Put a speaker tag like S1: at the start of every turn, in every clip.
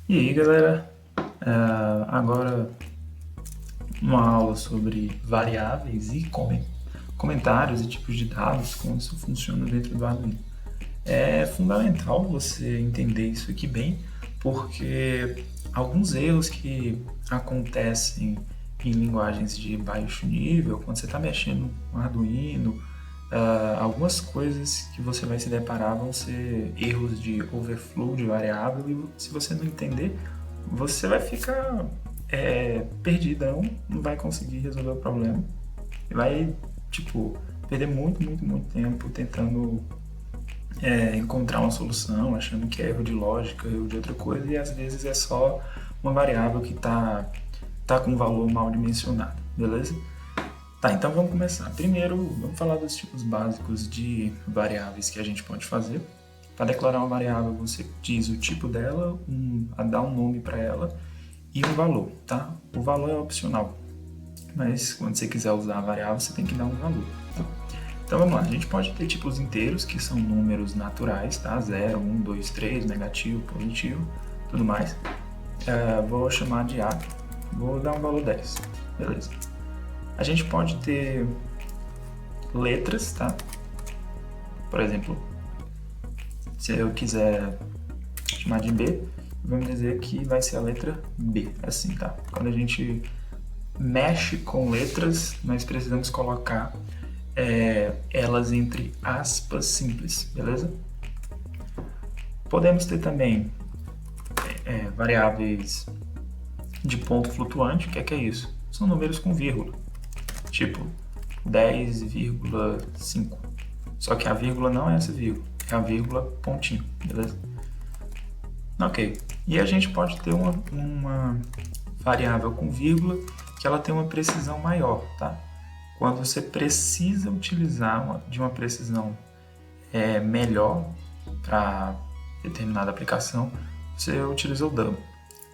S1: E aí, galera, agora uma aula sobre variáveis e comentários e tipos de dados, como isso funciona dentro do Arduino. É fundamental você entender isso aqui bem, porque alguns erros que acontecem em linguagens de baixo nível, quando você está mexendo no Arduino, algumas coisas que você vai se deparar vão ser erros de overflow de variável e se você não entender, você vai ficar perdidão, não vai conseguir resolver o problema e vai, tipo, perder muito tempo tentando encontrar uma solução, achando que é erro de lógica, erro de outra coisa, e às vezes é só uma variável que tá com um valor mal dimensionado, beleza? Tá, então vamos começar. Primeiro, vamos falar dos tipos básicos de variáveis que a gente pode fazer. Para declarar uma variável, você diz o tipo dela, dá um nome para ela e um valor, tá? O valor é opcional, mas quando você quiser usar a variável, você tem que dar um valor. Tá? Então vamos lá, a gente pode ter tipos inteiros, que são números naturais, tá? 0, 1, 2, 3, negativo, positivo, tudo mais. Vou chamar de A, vou dar um valor 10, beleza. A gente pode ter letras, tá? Por exemplo, se eu quiser chamar de B, vamos dizer que vai ser a letra B, assim, tá? Quando a gente mexe com letras, nós precisamos colocar elas entre aspas simples, beleza? Podemos ter também variáveis de ponto flutuante, o que é isso? São números com vírgula, tipo 10,5. Só que a vírgula não é essa vírgula, é a vírgula pontinho, beleza? Ok. E a gente pode ter uma variável com vírgula que ela tem uma precisão maior, tá? Quando você precisa utilizar de uma precisão melhor para determinada aplicação, você utiliza o double.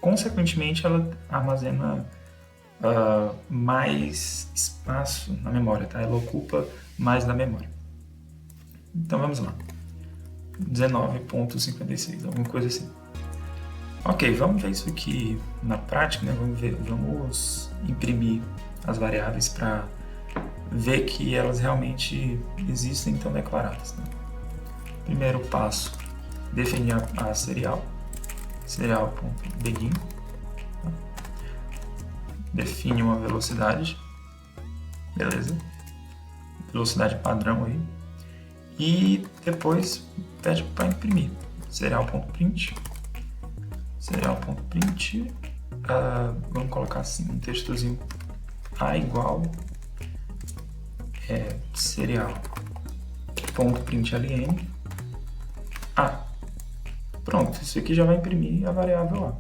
S1: Consequentemente, ela armazena mais espaço na memória, tá? Ela ocupa mais da memória. Então vamos lá. 19,56, alguma coisa assim. Ok, vamos ver isso aqui na prática, né? Vamos imprimir as variáveis para ver que elas realmente existem e estão declaradas. Né? Primeiro passo, definir a serial, serial.begin, tá? Define uma velocidade, beleza? Velocidade padrão aí. E depois pede para imprimir, serial.print, vamos colocar assim, um textozinho A igual serial.println A. Pronto, isso aqui já vai imprimir a variável lá.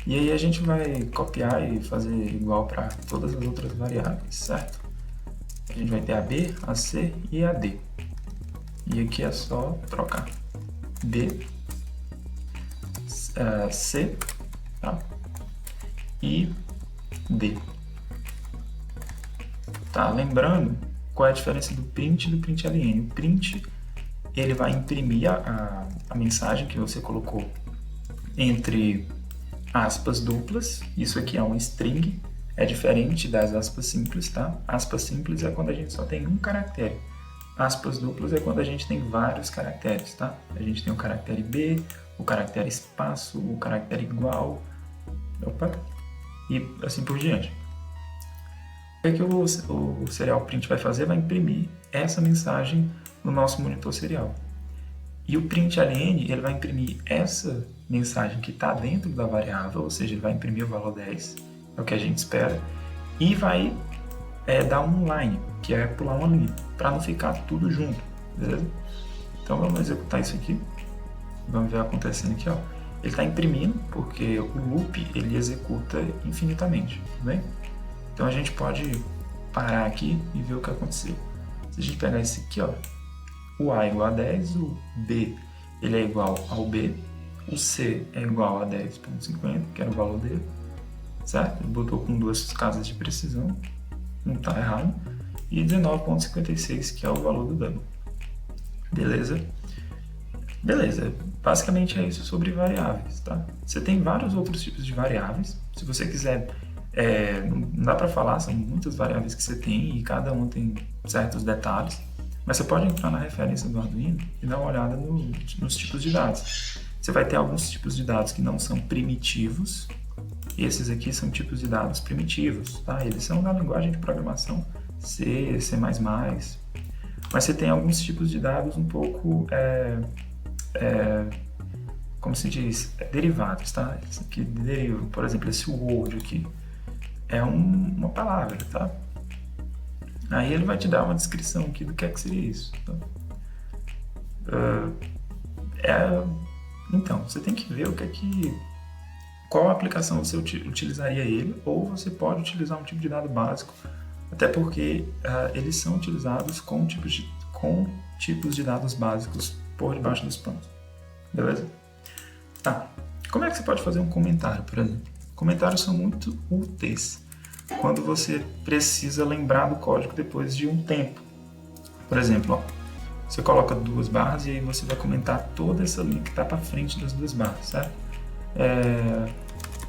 S1: E aí a gente vai copiar e fazer igual para todas as outras variáveis, certo? A gente vai ter a B, a C e a D. E aqui é só trocar B, C, tá? E D. Tá, lembrando qual é a diferença do print e do println. O print, ele vai imprimir a mensagem que você colocou entre aspas duplas. Isso aqui é um string, é diferente das aspas simples, tá? Aspas simples é quando a gente só tem um caractere. Aspas duplas é quando a gente tem vários caracteres, tá? A gente tem o caractere B, o caractere espaço, o caractere igual, e assim por diante. O que o serial print vai fazer? Vai imprimir essa mensagem no nosso monitor serial. E o println, ele vai imprimir essa mensagem que está dentro da variável, ou seja, ele vai imprimir o valor 10, é o que a gente espera, e vai dar um line, que é pular uma linha, para não ficar tudo junto, beleza? Então vamos executar isso aqui, vamos ver acontecendo aqui, ó. Ele está imprimindo, porque o loop ele executa infinitamente, tudo bem? Então a gente pode parar aqui e ver o que aconteceu. Se a gente pegar esse aqui, ó, o A é igual a 10, o B ele é igual ao B, o C é igual a 10,50, que era o valor dele, certo? Ele botou com duas casas de precisão, não está errado, e 19,56, que é o valor do dano. Beleza? Beleza. basicamente é isso sobre variáveis, tá? Você tem vários outros tipos de variáveis. Se você quiser, não dá para falar, são muitas variáveis que você tem e cada uma tem certos detalhes. Mas você pode entrar na referência do Arduino e dar uma olhada nos tipos de dados. Você vai ter alguns tipos de dados que não são primitivos. Esses aqui são tipos de dados primitivos, tá? Eles são da linguagem de programação C, C++. Mas você tem alguns tipos de dados um pouco, como se diz, derivados, tá? Esse aqui deriva, por exemplo, esse word aqui é uma palavra, tá? Aí ele vai te dar uma descrição aqui do que é que seria isso, tá? Então, você tem que ver qual aplicação você utilizaria ele, ou você pode utilizar um tipo de dado básico, até porque eles são utilizados com tipos de dados básicos por debaixo dos panos, beleza? Tá, como é que você pode fazer um comentário, por exemplo? Comentários são muito úteis quando você precisa lembrar do código depois de um tempo. Por exemplo, você coloca 2 barras e aí você vai comentar toda essa linha que está para frente das 2 barras, certo?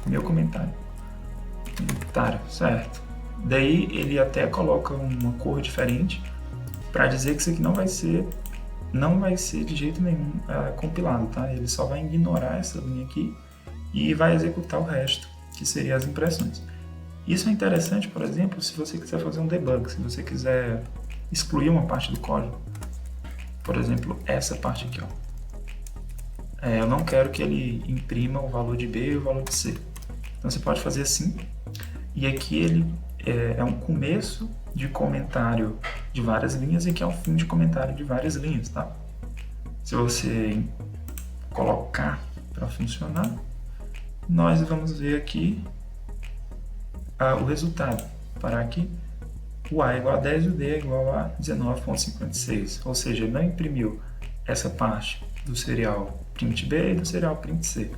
S1: Meu comentário, certo? Daí ele até coloca uma cor diferente para dizer que isso aqui não vai ser de jeito nenhum compilado, tá? Ele só vai ignorar essa linha aqui e vai executar o resto, que seria as impressões. Isso é interessante, por exemplo, se você quiser fazer um debug, se você quiser excluir uma parte do código. Por exemplo, essa parte aqui, ó. Eu não quero que ele imprima o valor de B e o valor de C. Então você pode fazer assim, e aqui ele é um começo de comentário de várias linhas e aqui é um fim de comentário de várias linhas, tá? Se você colocar para funcionar, nós vamos ver aqui o resultado. Parar aqui, o A é igual a 10 e o D é igual a 19,56, ou seja, ele não imprimiu essa parte do serial print B e do serial print C,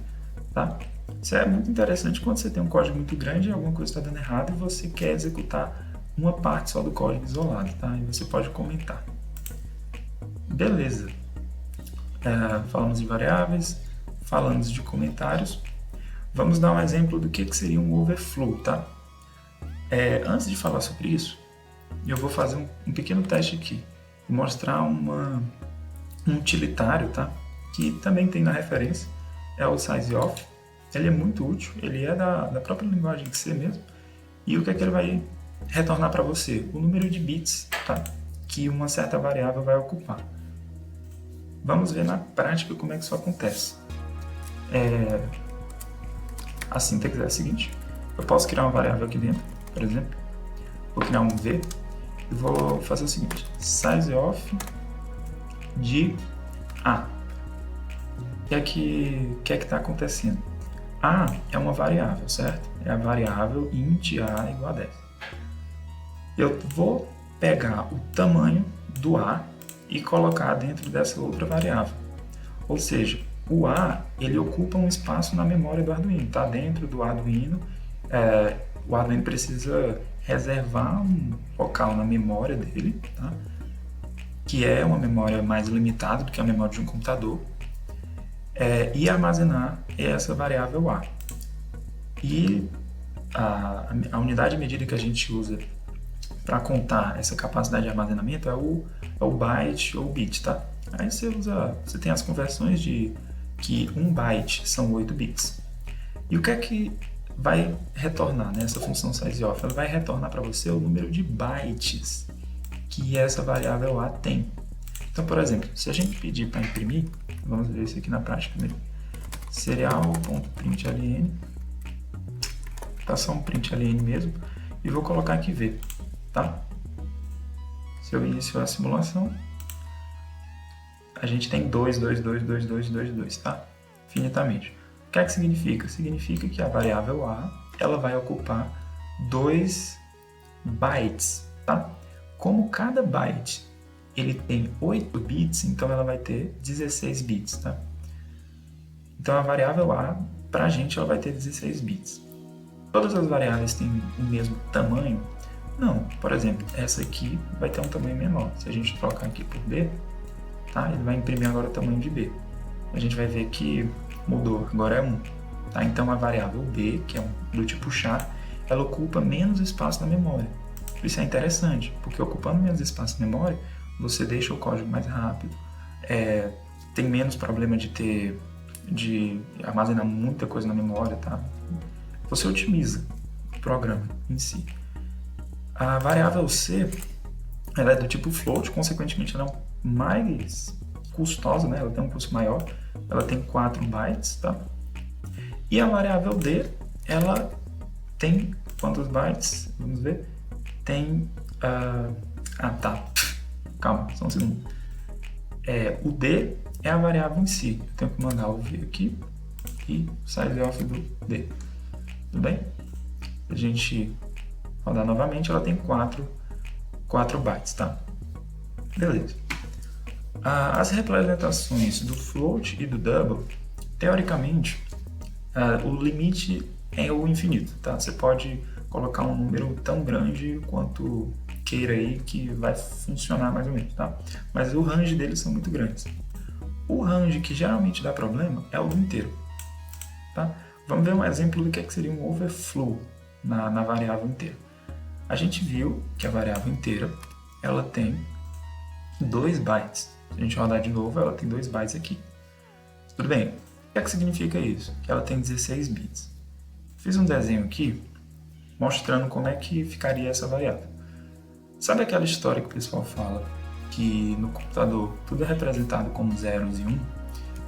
S1: tá? Isso é muito interessante quando você tem um código muito grande e alguma coisa está dando errado e você quer executar uma parte só do código isolado, tá? E você pode comentar. Beleza. Falamos de variáveis, falamos de comentários. Vamos dar um exemplo do que seria um overflow, tá? Antes de falar sobre isso, eu vou fazer um pequeno teste aqui e mostrar um utilitário, tá? Que também tem na referência, é o sizeof. Ele é muito útil, ele é da própria linguagem C mesmo. E o que é que ele vai retornar para você? O número de bits, tá? Que uma certa variável vai ocupar. Vamos ver na prática como é que isso acontece. A sintaxe é a seguinte: eu posso criar uma variável aqui dentro, por exemplo, vou criar um v e vou fazer o seguinte: sizeof de A. O que é que está acontecendo? A é uma variável, certo? É a variável int A igual a 10. Eu vou pegar o tamanho do A e colocar dentro dessa outra variável. Ou seja, o A ele ocupa um espaço na memória do Arduino, está dentro do Arduino. O Arduino precisa reservar um local na memória dele, tá? Que é uma memória mais limitada do que a memória de um computador, e armazenar essa variável A. E a unidade de medida que a gente usa para contar essa capacidade de armazenamento é o byte ou bit, tá? Aí você tem as conversões de que 1 byte são 8 bits. E o que é que vai retornar nessa função sizeof? Ela vai retornar para você o número de bytes que essa variável A tem. Então, por exemplo, se a gente pedir para imprimir, vamos ver isso aqui na prática mesmo, serial.println, tá só um println mesmo, e vou colocar aqui v, tá? Se eu iniciar a simulação, a gente tem 2, 2, 2, 2, 2, 2, 2, tá? Infinitamente. O que é que significa? Significa que a variável A, ela vai ocupar 2 bytes, tá? Como cada byte ele tem 8 bits, então ela vai ter 16 bits, tá? Então a variável A, pra gente, ela vai ter 16 bits. Todas as variáveis têm o mesmo tamanho? Não. Por exemplo, essa aqui vai ter um tamanho menor. Se a gente trocar aqui por B, tá? Ele vai imprimir agora o tamanho de B. a gente vai ver que mudou, agora é 1. Tá? Então a variável d, que é do tipo char, ela ocupa menos espaço na memória. Isso é interessante, porque ocupando menos espaço na memória, você deixa o código mais rápido, tem menos problema de armazenar muita coisa na memória, tá? Você otimiza o programa em si. A variável c, ela é do tipo float, consequentemente ela é mais custosa, né? Ela tem um custo maior, ela tem 4 bytes, tá? E a variável d, ela tem quantos bytes? Vamos ver. Tem... tá. Calma, só um segundo. O d é a variável em si. Eu tenho que mandar o v aqui e size of do d. Tudo bem? A gente rodar novamente, ela tem 4 bytes, tá? Beleza. As representações do float e do double, teoricamente, o limite é o infinito, tá? Você pode colocar um número tão grande quanto queira aí que vai funcionar mais ou menos, tá? Mas o range deles são muito grandes. O range que geralmente dá problema é o do inteiro, tá? Vamos ver um exemplo do que seria um overflow na variável inteira. A gente viu que a variável inteira, ela tem 2 bytes. Se a gente rodar de novo, ela tem 2 bytes aqui. Tudo bem, o que significa isso? Que ela tem 16 bits. Fiz um desenho aqui, mostrando como é que ficaria essa variável. Sabe aquela história que o pessoal fala que no computador tudo é representado como zeros e 1?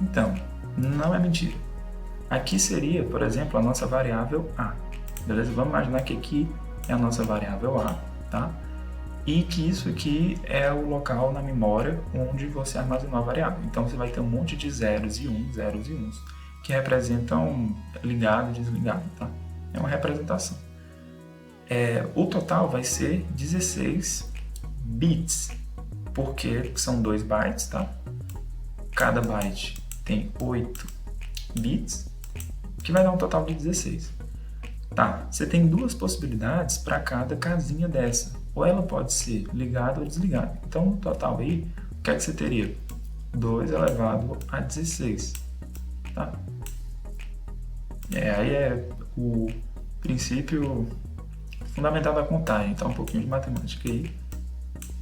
S1: Então, não é mentira. Aqui seria, por exemplo, a nossa variável A. Beleza? Vamos imaginar que aqui é a nossa variável A, tá? E que isso aqui é o local na memória onde você armazenou a variável. Então você vai ter um monte de zeros e uns, que representam ligado e desligado, tá? É uma representação. O total vai ser 16 bits, porque são 2 bytes, tá? Cada byte tem 8 bits, que vai dar um total de 16. Tá, você tem 2 possibilidades para cada casinha dessa. Ou ela pode ser ligada ou desligada. Então, no total aí, o que é que você teria? 2 elevado a 16. Tá? Aí é o princípio fundamental da contagem. Então, um pouquinho de matemática aí.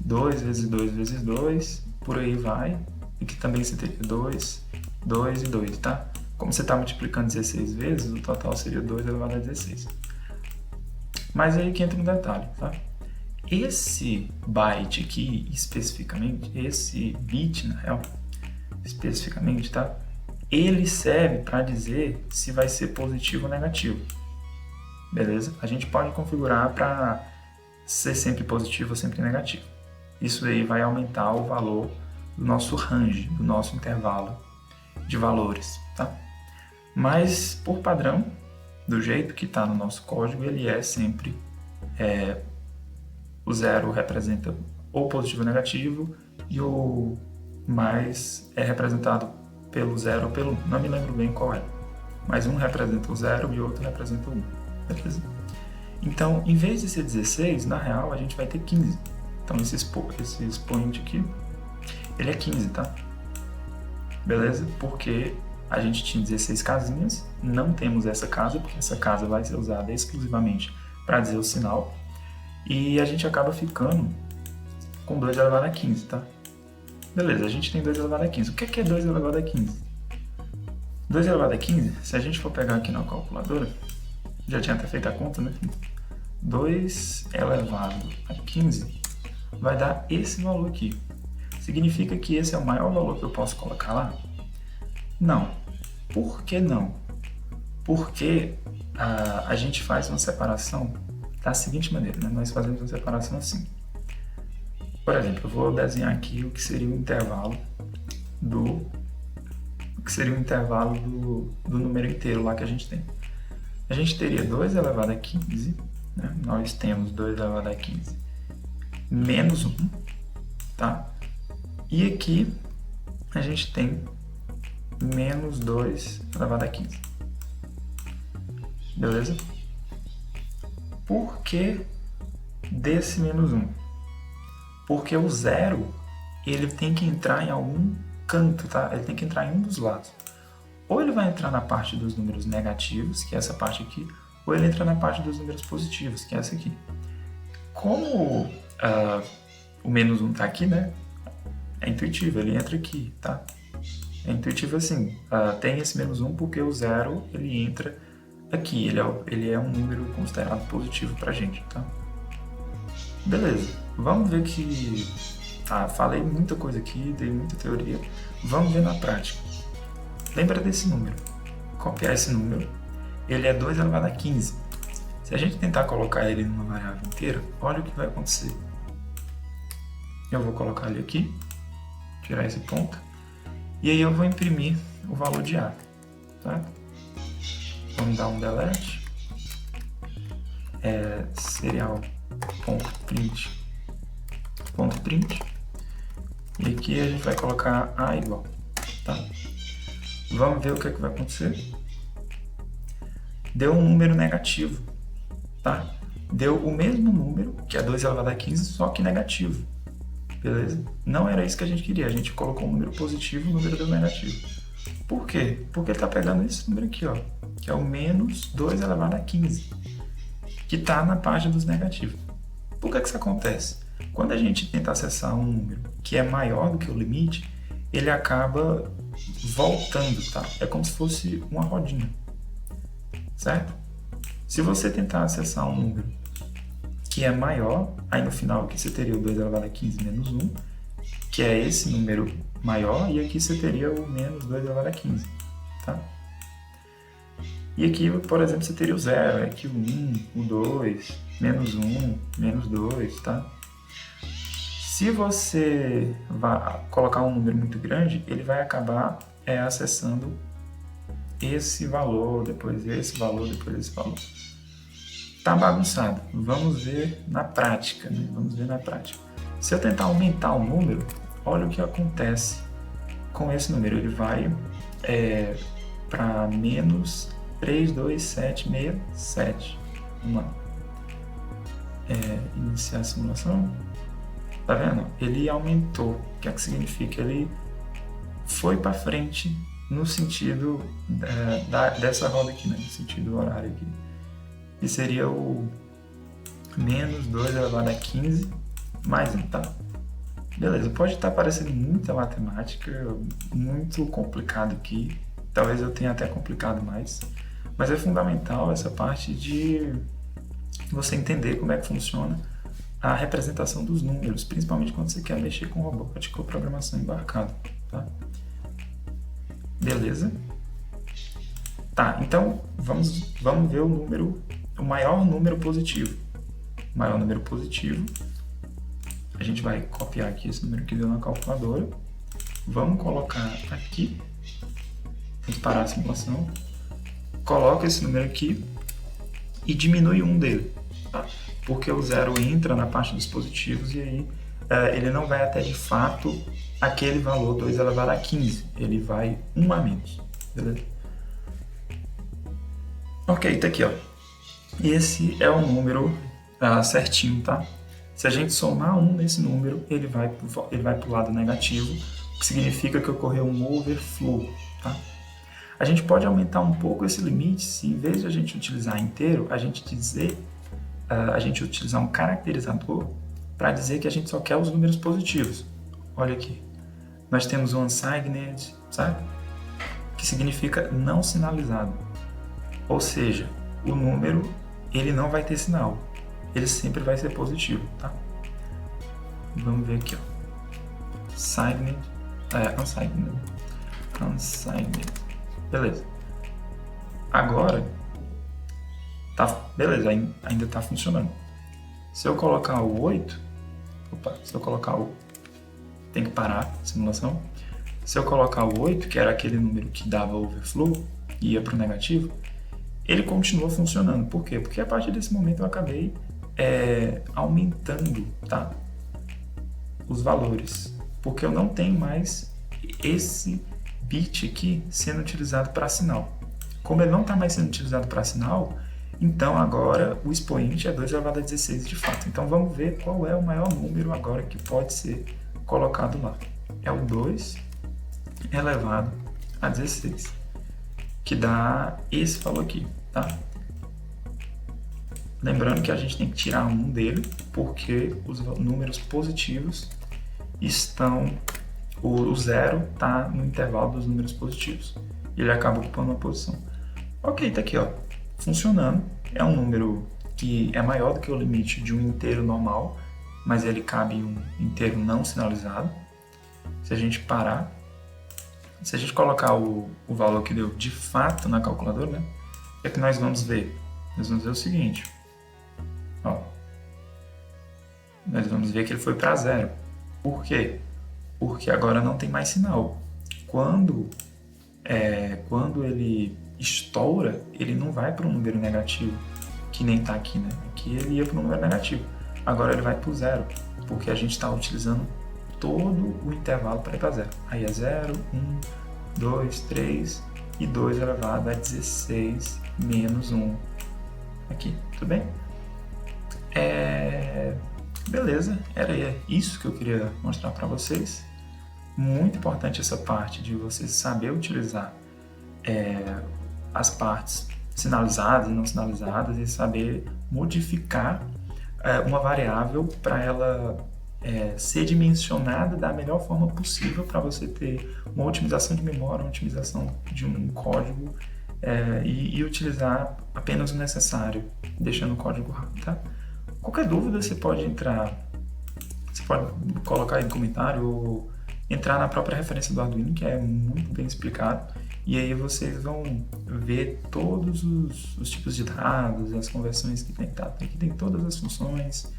S1: 2 vezes 2 vezes 2, por aí vai. E que também você teria 2, 2 e 2, tá? Como você está multiplicando 16 vezes, o total seria 2 elevado a 16. Mas aí que entra um detalhe, tá? Esse byte aqui, especificamente, esse bit, na real, especificamente, tá? Ele serve para dizer se vai ser positivo ou negativo. Beleza? A gente pode configurar para ser sempre positivo ou sempre negativo. Isso aí vai aumentar o valor do nosso range, do nosso intervalo de valores, tá? Mas, por padrão, do jeito que está no nosso código, ele é sempre o zero representa ou positivo ou negativo e o mais é representado pelo zero ou pelo 1. Não me lembro bem qual é, mas um representa o zero e o outro representa o 1. Beleza? Então, em vez de ser 16, na real a gente vai ter 15. Então, esse expoente aqui, ele é 15, tá? Beleza? Porque a gente tinha 16 casinhas, não temos essa casa, porque essa casa vai ser usada exclusivamente para dizer o sinal, e a gente acaba ficando com 2 elevado a 15, tá? Beleza, a gente tem 2 elevado a 15. O que é 2 elevado a 15? 2 elevado a 15, se a gente for pegar aqui na calculadora, já tinha até feito a conta, né? 2 elevado a 15 vai dar esse valor aqui. Significa que esse é o maior valor que eu posso colocar lá? Não. Por que não? Porque a gente faz uma separação da seguinte maneira, né? Nós fazemos uma separação assim. Por exemplo, eu vou desenhar aqui o que seria o intervalo do número inteiro lá que a gente tem. A gente teria 2 elevado a 15, né? Nós temos 2 elevado a 15 menos 1, tá? E aqui a gente tem menos 2 elevado a 15. Beleza? Por que desse menos 1? Porque o zero, ele tem que entrar em algum canto, tá? Ele tem que entrar em um dos lados. Ou ele vai entrar na parte dos números negativos, que é essa parte aqui, ou ele entra na parte dos números positivos, que é essa aqui. Como o menos 1 está aqui, né? É intuitivo, ele entra aqui, tá? É intuitivo assim, tem esse menos 1 porque o 0 ele entra aqui, ele é um número considerado positivo pra gente, tá? Beleza, vamos ver que... falei muita coisa aqui, dei muita teoria, vamos ver na prática. Lembra desse número, copiar esse número, ele é 2 elevado a 15. Se a gente tentar colocar ele numa variável inteira, olha o que vai acontecer. Eu vou colocar ele aqui, tirar esse ponto, e aí eu vou imprimir o valor de A, tá? Vamos dar um delete, serial.print, e aqui a gente vai colocar A igual, tá? Vamos ver o que é que vai acontecer. Deu um número negativo, tá? Deu o mesmo número, que é 2 elevado a 15, só que negativo. Beleza? Não era isso que a gente queria. A gente colocou um número positivo e o número deu negativo. Por quê? Porque ele está pegando esse número aqui, ó, que é o menos 2 elevado a 15, que está na página dos negativos. Por que isso acontece? Quando a gente tenta acessar um número que é maior do que o limite, ele acaba voltando, tá? É como se fosse uma rodinha, certo? Se você tentar acessar um número que é maior, aí no final aqui você teria o 2 elevado a 15 menos 1, que é esse número maior, e aqui você teria o menos 2 elevado a 15, tá? E aqui, por exemplo, você teria o 0, aqui o 1, o 2, menos 1, menos 2, tá? Se você vai colocar um número muito grande, ele vai acabar acessando esse valor, depois esse valor, depois esse valor. Tá bagunçado. Vamos ver na prática, né? Vamos ver na prática. Se eu tentar aumentar o número, olha o que acontece com esse número. Ele vai para menos 32767. Vamos lá. Iniciar a simulação. Tá vendo? Ele aumentou. O que é que significa? Ele foi para frente no sentido dessa roda aqui, né? No sentido horário aqui. E seria o menos 2 elevado a 15 mais 1, tá? Beleza, pode estar parecendo muita matemática, muito complicado aqui. Talvez eu tenha até complicado mais. Mas é fundamental essa parte de você entender como é que funciona a representação dos números, principalmente quando você quer mexer com robótica ou programação embarcada, tá? Beleza? Tá, então vamos ver o maior número positivo. O maior número positivo, a gente vai copiar aqui esse número que deu na calculadora, vamos colocar aqui, vamos parar a simulação, coloca esse número aqui e diminui um dele, tá? Porque o 0 entra na parte dos positivos e aí ele não vai até de fato aquele valor 2 elevado a 15, ele vai 1 a menos, beleza? Ok, tá aqui, ó. Esse é o número certinho, tá? Se a gente somar 1 nesse número, ele vai para o lado negativo, o que significa que ocorreu um overflow, tá? A gente pode aumentar um pouco esse limite se, em vez de a gente utilizar inteiro, a gente utilizar um caracterizador para dizer que a gente só quer os números positivos. Olha aqui. Nós temos o unsigned, sabe? Que significa não sinalizado. Ou seja, o número ele não vai ter sinal. Ele sempre vai ser positivo, tá? Vamos ver aqui, ó. Unsigned. Beleza. Agora, beleza, ainda está funcionando. Se eu colocar o 8, tem que parar a simulação. Se eu colocar o 8, que era aquele número que dava overflow e ia para o negativo, ele continua funcionando. Por quê? Porque a partir desse momento eu acabei aumentando, tá? Os valores. Porque eu não tenho mais esse bit aqui sendo utilizado para sinal. Como ele não está mais sendo utilizado para sinal, então agora o expoente é 2 elevado a 16 de fato. Então vamos ver qual é o maior número agora que pode ser colocado lá. É o 2 elevado a 16, que dá esse valor aqui, tá? Lembrando que a gente tem que tirar 1 dele, porque os números positivos estão... O 0 está no intervalo dos números positivos. E ele acaba ocupando uma posição. Ok, tá aqui, ó, funcionando. É um número que é maior do que o limite de um inteiro normal, mas ele cabe em um inteiro não sinalizado. Se a gente parar, se a gente colocar o valor que deu de fato na calculadora, né, o que é que nós vamos ver? Nós vamos ver o seguinte, ó, nós vamos ver que ele foi para 0. Por quê? Porque agora não tem mais sinal. Quando ele estoura, ele não vai para um número negativo, que nem está aqui, né? Aqui ele ia para um número negativo. Agora ele vai para o 0, porque a gente está utilizando todo o intervalo para ir para 0. Aí é 0, 1, 2, 3 e 2 elevado a 16 menos 1. Aqui, tudo bem? Beleza, era isso que eu queria mostrar para vocês. Muito importante essa parte de você saber utilizar as partes sinalizadas e não sinalizadas e saber modificar uma variável para ela ser dimensionada da melhor forma possível para você ter uma otimização de memória, uma otimização de um código e utilizar apenas o necessário, deixando o código rápido, tá? Qualquer dúvida você pode colocar aí no comentário ou entrar na própria referência do Arduino, que é muito bem explicado, e aí vocês vão ver todos os tipos de dados, as conversões que tem, tá? Aqui tem todas as funções,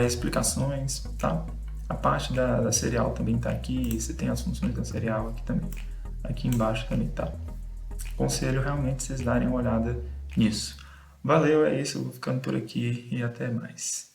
S1: explicações, tá? A parte da serial também tá aqui, você tem as funções da serial aqui também, aqui embaixo também tá. Aconselho realmente vocês darem uma olhada nisso. Valeu, é isso, eu vou ficando por aqui e até mais.